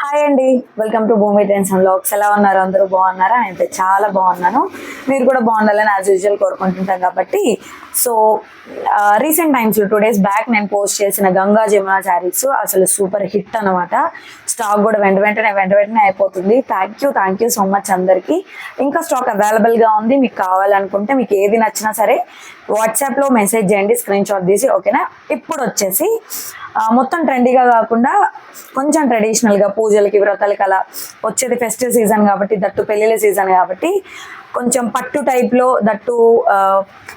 Hi అండి, welcome to భూమి trends and vlogs. ఎలా ఉన్నారు? అందరూ బాగున్నారా? నేనైతే చాలా బాగున్నాను. మీరు కూడా బాగుండాలని యాజ్ యూజువల్ కోరుకుంటుంటాం కాబట్టి సో రీసెంట్ టైమ్స్లో 2 days బ్యాక్ నేను పోస్ట్ చేసిన గంగా జమున శారీస్ అసలు సూపర్ హిట్ అనమాట. స్టాక్ కూడా వెంటనే అయిపోతుంది. థ్యాంక్ యూ సో మచ్ అందరికీ. ఇంకా స్టాక్ అవైలబుల్గా ఉంది. మీకు కావాలనుకుంటే మీకు ఏది నచ్చినా సరే వాట్సాప్లో మెసేజ్ చేయండి, స్క్రీన్ షాట్ తీసి. ఓకేనా? ఇప్పుడు వచ్చేసి మొత్తం ట్రెండీగా కాకుండా కొంచెం ట్రెడిషనల్గా పూజలకి వ్రతాలకి అలా వచ్చేది ఫెస్టివల్ సీజన్ కాబట్టి, దట్టు పెళ్ళిళ్ళ సీజన్ కాబట్టి కొంచెం పట్టు టైప్లో దట్టు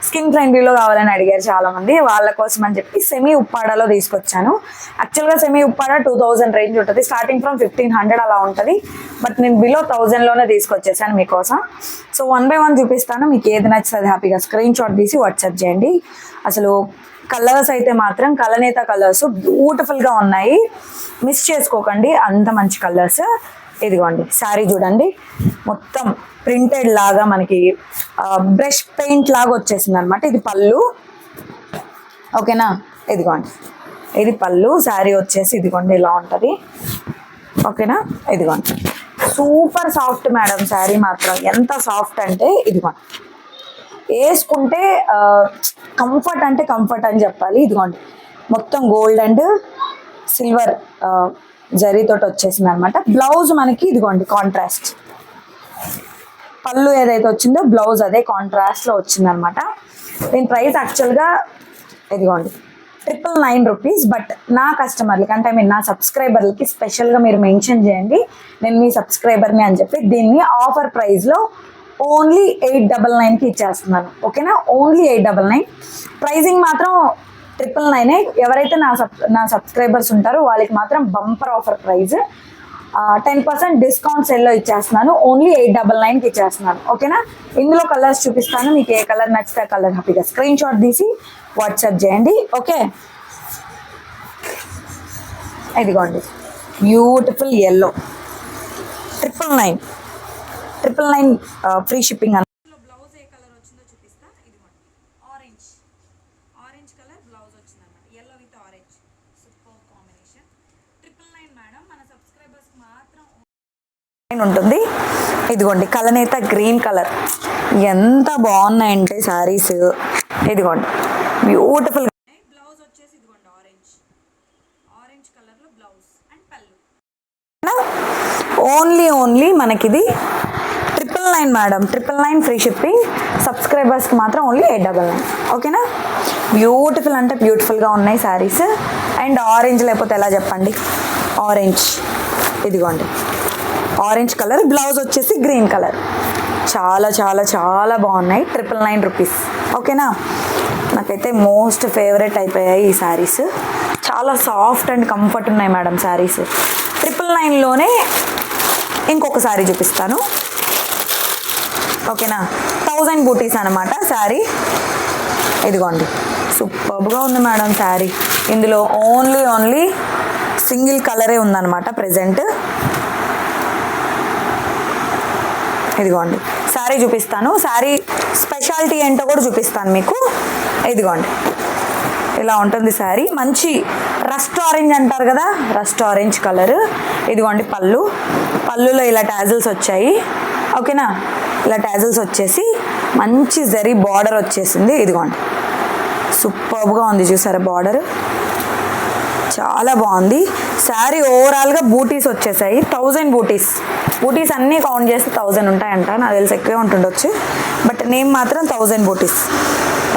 స్కిన్ ఫ్రెండ్లీలో కావాలని అడిగారు చాలామంది. వాళ్ళ కోసం అని చెప్పి సెమీ ఉప్పాడలో తీసుకొచ్చాను. యాక్చువల్గా సెమీ ఉప్పాడ 2000 రేంజ్ ఉంటుంది, స్టార్టింగ్ ఫ్రమ్ 1500 అలా ఉంటుంది. బట్ నేను బిలో 1000లోనే తీసుకొచ్చేసాను మీకోసం. సో 1 by 1 చూపిస్తాను. మీకు ఏది నచ్చుతుంది హ్యాపీగా స్క్రీన్ షాట్ తీసి వాట్సాప్ చేయండి. అసలు కలర్స్ అయితే మాత్రం కలనేత కలర్స్ బ్యూటిఫుల్గా ఉన్నాయి, మిస్ చేసుకోకండి. అంత మంచి కలర్స్. ఇదిగోండి శారీ చూడండి, మొత్తం ప్రింటెడ్ లాగా మనకి బ్రష్ పెయింట్ లాగా వచ్చేసింది అనమాట. ఇది పళ్ళు. ఓకేనా? ఇదిగోండి, ఇది పళ్ళు. శారీ వచ్చేసి ఇదిగోండి ఇలా ఉంటుంది. ఓకేనా? ఇదిగోండి, సూపర్ సాఫ్ట్ మేడం. శారీ మాత్రం ఎంత సాఫ్ట్ అంటే ఇదిగోండి, వేసుకుంటే కంఫర్ట్ అంటే కంఫర్ట్ అని చెప్పాలి. ఇదిగోండి, మొత్తం గోల్డ్ అండ్ సిల్వర్ జరీతోటి వచ్చేసింది అనమాట. బ్లౌజ్ మనకి ఇదిగోండి కాంట్రాస్ట్. పళ్ళు ఏదైతే వచ్చిందో బ్లౌజ్ అదే కాంట్రాస్ట్లో వచ్చిందనమాట. దీని ప్రైస్ యాక్చువల్గా ఇదిగోండి 999 రూపీస్. బట్ నా కస్టమర్లకి అంటే నా సబ్స్క్రైబర్లకి స్పెషల్గా మీరు మెన్షన్ చేయండి నేను మీ సబ్స్క్రైబర్ని అని చెప్పి దీన్ని ఆఫర్ ప్రైస్లో ఓన్లీ 899కి ఇచ్చేస్తున్నాను. ఓకేనా? ఓన్లీ 899. ప్రైజింగ్ మాత్రం 999. ఎవరైతే నా సబ్స్క్రైబర్స్ ఉంటారో వాళ్ళకి మాత్రం బంపర్ ఆఫర్ ప్రైజ్ 10% డిస్కౌంట్ సెల్లో ఇచ్చేస్తున్నాను. ఓన్లీ 899కి ఇచ్చేస్తున్నాను. ఓకేనా? ఇందులో కలర్స్ చూపిస్తాను. మీకు ఏ కలర్ నచ్చితే ఆ కలర్ హ్యాపీగా స్క్రీన్ షాట్ తీసి వాట్సాప్ చేయండి. ఓకే? ఇదిగోండి, beautiful yellow 999 free shipping. Blouse ఏ కలర్ వచ్చిందో చూపిస్తా. ఇదిగోండి, ఆరెంజ్ కలర్ బ్లౌజ్ వచ్చింది అనమాట. Yellow with orange super combination. 999 madam. మన సబ్స్క్రైబర్స్ మాత్రం ఉంటుంది. ఇదిగోండి, కలనేత గ్రీన్ కలర్ ఎంత బాగున్నాయంటే శారీస్. ఇదిగోండి, బ్యూటిఫుల్. బ్లౌజ్ వచ్చేసి ఇదిగోండి ఆరెంజ్ కలర్లో బ్లౌజ్ అండ్ పళ్ళు. ఓన్లీ మనకిది 999 మేడం. 999 free shipping. సబ్స్క్రైబర్స్కి మాత్రం ఓన్లీ 899. ఓకేనా? బ్యూటిఫుల్ అంటే బ్యూటిఫుల్గా ఉన్నాయి శారీస్. అండ్ ఆరెంజ్ లేకపోతే ఎలా చెప్పండి? ఆరెంజ్. ఇదిగోండి, ఆరెంజ్ కలర్ బ్లౌజ్ వచ్చేసి గ్రీన్ కలర్. చాలా చాలా చాలా బాగున్నాయి. 999 రూపీస్. ఓకేనా? నాకైతే మోస్ట్ ఫేవరెట్ అయిపోయాయి ఈ శారీస్. చాలా సాఫ్ట్ అండ్ కంఫర్ట్ ఉన్నాయి మేడం శారీస్. 999లోనే ఇంకొక శారీ చూపిస్తాను. ఓకేనా? 1000 బూటీస్ అనమాట శారీ. ఇదిగోండి, సూపర్గా ఉంది మేడం శారీ. ఇందులో ఓన్లీ సింగిల్ కలరే ఉందన్నమాట ప్రెజెంట్. ఇదిగోండి, శారీ చూపిస్తాను. శారీ స్పెషాలిటీ ఏంటో కూడా చూపిస్తాను మీకు. ఇదిగోండి, ఇలా ఉంటుంది శారీ. మంచి రస్ట్ ఆరెంజ్ అంటారు కదా, రస్ట్ ఆరెంజ్ కలర్. ఇదిగోండి పళ్ళులో ఇలా టాజిల్స్ వచ్చాయి. ఓకేనా? ఇలా టాజిల్స్ వచ్చేసి మంచి జరీ బార్డర్ వచ్చేసింది. ఇదిగోండి, సూపర్గా ఉంది. చూసారా బార్డర్? చాలా బాగుంది శారీ. ఓవరాల్గా బూటీస్ వచ్చేసాయి 1000 బూటీస్ అన్నీ కౌంట్ చేస్తే 1000 ఉంటాయంట. నాకు తెలిసి ఎక్కువే ఉంటుండొచ్చు, బట్ నేమ్ మాత్రం 1000 బూటీస్.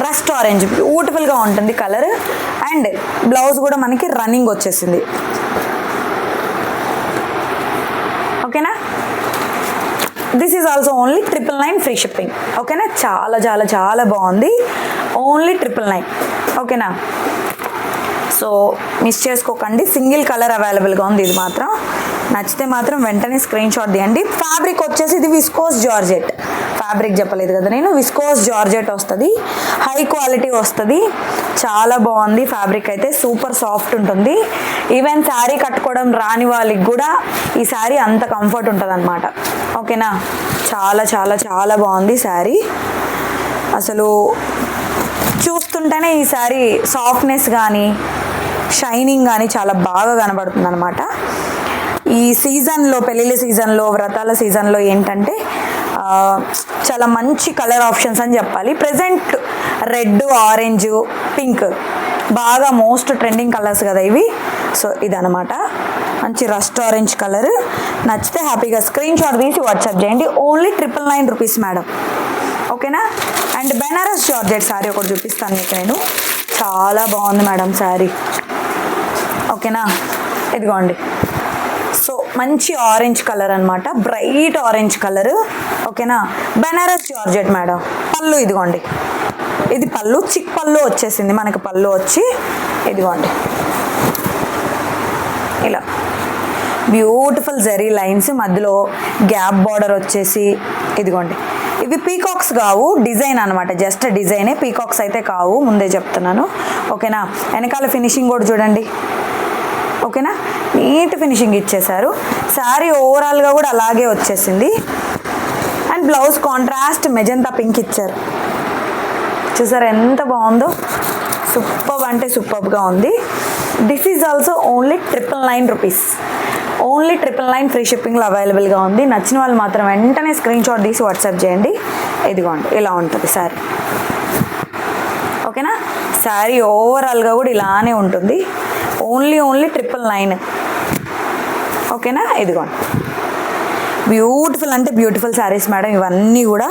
రస్ట్ ఆరెంజ్ బ్యూటిఫుల్గా ఉంటుంది కలర్. అండ్ బ్లౌజ్ కూడా మనకి రన్నింగ్ వచ్చేసింది. ఓకేనా? This is also only 999 free shipping. ఓకేనా? చాలా చాలా చాలా బాగుంది. ఓన్లీ 999. ఓకేనా? సో మిస్ చేసుకోకండి. సింగిల్ కలర్ అవైలబుల్గా ఉంది. ఇది మాత్రం నచ్చితే మాత్రం వెంటనే స్క్రీన్ షాట్ తీయండి. ఫ్యాబ్రిక్ వచ్చేసి ఇది విస్కోస్ జార్జెట్ ఫ్యాబ్రిక్ చెప్పలేదు కదా నేను. విస్కోస్ జార్జెట్ వస్తుంది, హై క్వాలిటీ వస్తుంది. చాలా బాగుంది ఫ్యాబ్రిక్ అయితే. సూపర్ సాఫ్ట్ ఉంటుంది. ఈవెన్ శారీ కట్టుకోవడం రాని వాళ్ళకి కూడా ఈ శారీ అంత కంఫర్ట్ ఉంటుంది అనమాట. ఓకేనా? చాలా చాలా చాలా బాగుంది శారీ. అసలు చూస్తుంటేనే ఈ శారీ సాఫ్ట్నెస్ కానీ షైనింగ్ కానీ చాలా బాగా కనబడుతుంది అనమాట. ఈ సీజన్లో, పెళ్ళిళ్ళ సీజన్లో, వ్రతాల సీజన్లో ఏంటంటే చాలా మంచి కలర్ ఆప్షన్స్ అని చెప్పాలి. ప్రజెంట్ రెడ్, ఆరెంజ్, పింక్ బాగా మోస్ట్ ట్రెండింగ్ కలర్స్ కదా ఇవి. సో ఇదనమాట మంచి రస్ట్ ఆరెంజ్ కలర్. నచ్చితే హ్యాపీగా స్క్రీన్ షాట్ తీసి వాట్సాప్ చేయండి. ఓన్లీ 999 రూపీస్ మేడం, ఓకేనా. అండ్ బెనారస్ జార్జెట్ శారీ ఒకటి చూపిస్తాను మీకు నేను. చాలా బాగుంది మేడం శారీ, ఓకేనా. ఇదిగోండి, సో మంచి ఆరెంజ్ కలర్ అనమాట, బ్రైట్ ఆరెంజ్ కలర్, ఓకేనా. Banaras georgette madam. పళ్ళు ఇదిగోండి, ఇది పళ్ళు, చిక్ పళ్ళు వచ్చేసింది మనకి. పళ్ళు వచ్చి ఇదిగోండి ఇలా బ్యూటిఫుల్ జరీ లైన్స్, మధ్యలో గ్యాప్ బార్డర్ వచ్చేసి ఇదిగోండి. ఇవి పీకాక్స్ కావు, డిజైన్ అనమాట, జస్ట్ డిజైనే, పీకాక్స్ అయితే కావు, ముందే చెప్తున్నాను, ఓకేనా. వెనకాల ఫినిషింగ్ కూడా చూడండి, ఓకేనా. నీట్ ఫినిషింగ్ ఇచ్చేసారు. శారీ ఓవరాల్గా కూడా అలాగే వచ్చేసింది. And blouse contrast magenta pink ఇచ్చారు, చూసారు ఎంత బాగుందో. సూపర్ అంటే సూపర్గా ఉంది. This is also only 999 rupees. Only 999 free షిప్పింగ్లో అవైలబుల్గా ఉంది. నచ్చిన వాళ్ళు మాత్రం వెంటనే స్క్రీన్ షాట్ తీసి వాట్సాప్ చేయండి. ఇదిగోండి ఇలా ఉంటుంది శారీ, ఓకేనా. శారీ ఓవరాల్గా కూడా ఇలానే ఉంటుంది. ఓన్లీ 999, ఓకేనా. ఇదిగోండి బ్యూటిఫుల్ అంటే బ్యూటిఫుల్ శారీస్ మేడం ఇవన్నీ కూడా.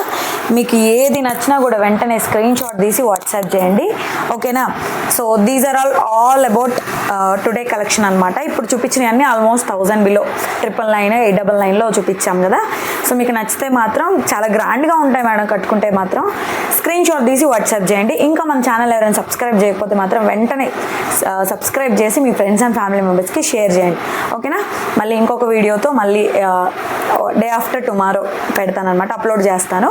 మీకు ఏది నచ్చినా కూడా వెంటనే స్క్రీన్ షాట్ తీసి వాట్సాప్ చేయండి, ఓకేనా. So these are all about today collection అనమాట. ఇప్పుడు చూపించినవి అన్నీ ఆల్మోస్ట్ 1000 బిలో, 999, 899లో చూపించాం కదా. సో మీకు నచ్చితే మాత్రం చాలా గ్రాండ్గా ఉంటాయి మేడం, కట్టుకుంటే మాత్రం స్క్రీన్ షాట్ తీసి వాట్సాప్ చేయండి. ఇంకా మన ఛానల్ ఎవరైనా సబ్స్క్రైబ్ చేయకపోతే మాత్రం వెంటనే సబ్స్క్రైబ్ చేసి మీ ఫ్రెండ్స్ అండ్ ఫ్యామిలీ మెంబర్స్కి షేర్ చేయండి, ఓకేనా. మళ్ళీ ఇంకొక వీడియోతో మళ్ళీ డే ఆఫ్టర్ టుమారో పెడతాను అనమాట, అప్లోడ్ చేస్తాను.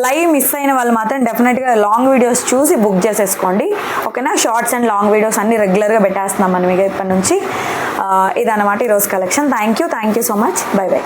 లైవ్ మిస్ అయిన వాళ్ళు మాత్రం డెఫినెట్గా లాంగ్ వీడియోస్ చూసి బుక్ చేసేసుకోండి, ఓకేనా. షార్ట్స్ అండ్ లాంగ్ వీడియోస్ అన్నీ రెగ్యులర్గా పెట్టేస్తున్నాం మనం ఇక ఇప్పటి నుంచి. ఇదన్నమాట ఈరోజు collection. Thank you so much. By by.